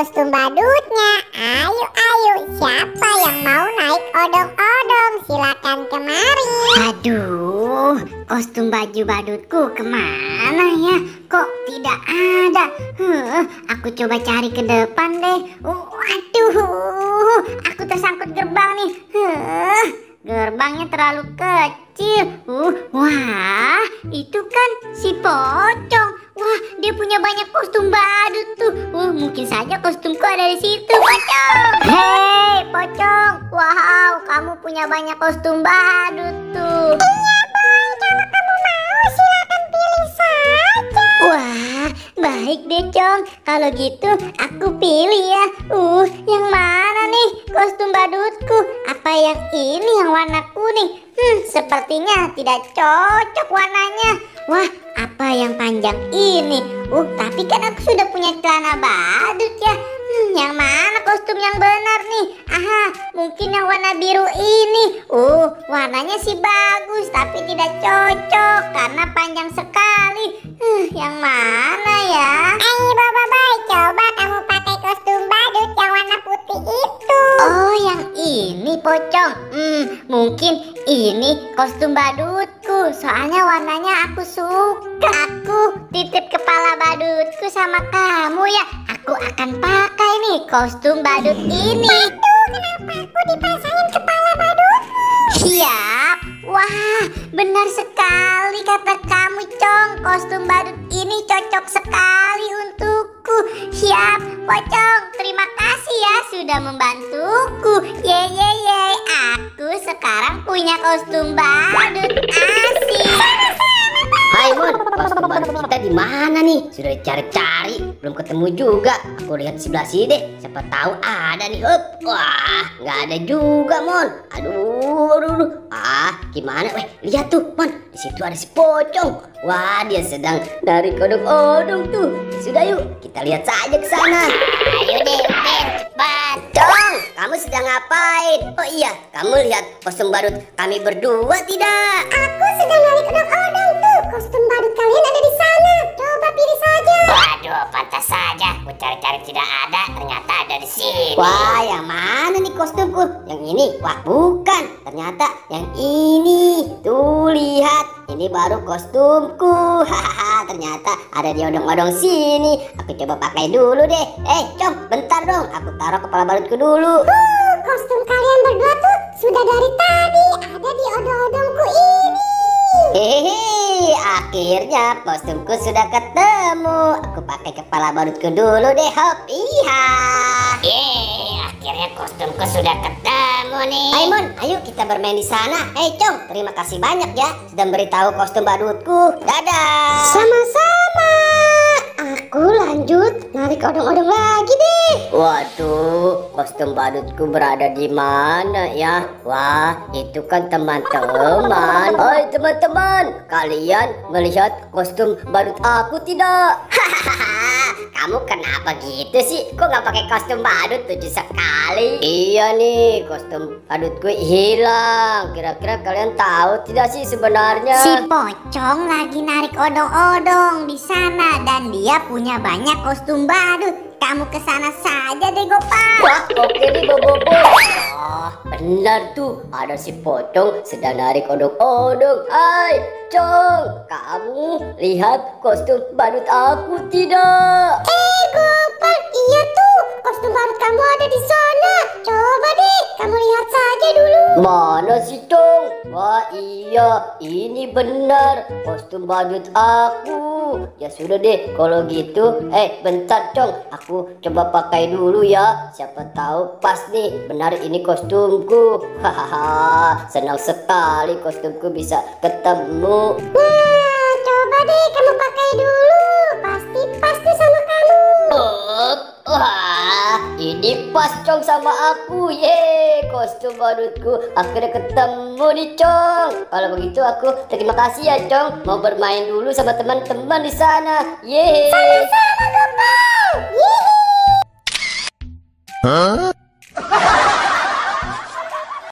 kostum badutnya. Ayo, ayo, siapa yang mau naik odong-odong? Silakan kemari. Aduh, kostum baju badutku kemana ya? Kok tidak ada? Aku coba cari ke depan deh. Aduh, aku tersangkut gerbang nih. Gerbangnya terlalu kecil. Wah, itu kan si Pocong. Wah, dia punya banyak kostum badut tuh. Mungkin saja kostumku ada di situ, Pocong. Hei, Pocong. Wow, kamu punya banyak kostum badut tuh. Iya, Boy. Kalau kamu mau, silakan pilih saja. Wah, baik deh, Cong. Kalau gitu, aku pilih ya. Yang mana nih kostum badutku? Apa yang ini yang warna kuning? Sepertinya tidak cocok warnanya. Wah, apa yang panjang ini? Tapi kan aku sudah punya celana badut ya. Yang mana kostum yang benar nih? Aha, mungkin yang warna biru ini. Warnanya sih bagus, tapi tidak cocok karena panjang sekali. Yang mana ya? Ayo, Boy, coba kamu pakai kostum badut yang warna putih itu. Oh, yang ini, Pocong. Mungkin ini kostum badutku. Soalnya warnanya aku suka. Aku titip kepala badutku sama kamu ya. Aku akan pakai nih kostum badut ini. Waduh, kenapa aku dipasangin kepala badutmu? Siap. Wah, benar sekali kata kamu, Cong. Kostum badut ini cocok sekali untukku. Siap, Pocong. Terima kasih ya sudah membantuku. Yeay. Aku sekarang punya kostum badut. Asik. Hai Mon, kostum badut kita di mana nih? Sudah dicari-cari, belum ketemu juga. Aku lihat di sebelah sini deh, siapa tahu ada nih. Wah, nggak ada juga Mon. Aduh. Gimana? Lihat tuh Mon, di situ ada si Pocong. Wah, dia sedang narik odong-odong tuh. Sudah yuk, kita lihat saja ke sana. Ayo deh, cepat. Pocong, kamu sedang ngapain? Oh iya, kamu lihat kostum badut kami berdua tidak? Aku sedang narik odong-odong tuh. Kostum badut kalian ada di sana. Coba pilih saja. Waduh, pantas saja. Aku cari-cari tidak ada, ternyata ada di sini. Wah, yang mana nih kostumku? Yang ini? Wah, bukan. Ternyata yang ini. Tuh, lihat. Ini baru kostumku. Hahaha, ternyata ada di odong-odong sini. Aku coba pakai dulu deh. Cong, bentar dong. Aku taruh kepala badutku dulu. Kostum kalian berdua tuh sudah dari tadi ada di odong-odongku ini. Hehehe, akhirnya kostumku sudah ketemu. Aku pakai kepala badutku dulu deh. Hop, iya. Akhirnya kostumku sudah ketemu nih. Mon, ayo kita bermain di sana. Cong, terima kasih banyak ya sudah beritahu kostum badutku. Dadah. Sama-sama. Aku lanjut narik odong-odong lagi deh. Waduh, kostum badutku berada di mana ya? Wah, itu kan teman-teman. Hai teman-teman, kalian melihat kostum badut aku tidak? Kamu kenapa gitu sih? Kok nggak pakai kostum badut? Lucu sekali. Iya nih, kostum badutku hilang. Kira-kira kalian tahu tidak sih sebenarnya? Si Pocong lagi narik odong-odong di sana dan dia punya banyak kostum badut. Kamu ke sana saja deh, Gopal. Wah, oke nih Bobo. Benar tuh, ada si Pocong sedang narik odong-odong. Hai, Cong, kamu lihat kostum badut aku tidak? Gopal, iya tuh. Kostum badut kamu ada di sana. Coba deh, kamu lihat saja dulu. Mana sih, Cong? Wah, iya, ini benar kostum badut aku. Ya sudah deh, kalau gitu. Bentar, Cong, aku coba pakai dulu ya. Siapa tahu pas nih, benar ini kostumku. Hahaha, senang sekali kostumku bisa ketemu. Nah, coba deh kamu pakai dulu. Pasti sama kamu. Wah, ini pas Cong sama aku. Ye, kostum badutku akhirnya ketemu nih, Cong. Kalau begitu aku terima kasih ya, Cong. Mau bermain dulu sama teman-teman di sana. Ye. Sama-sama, Gopal. Yeay.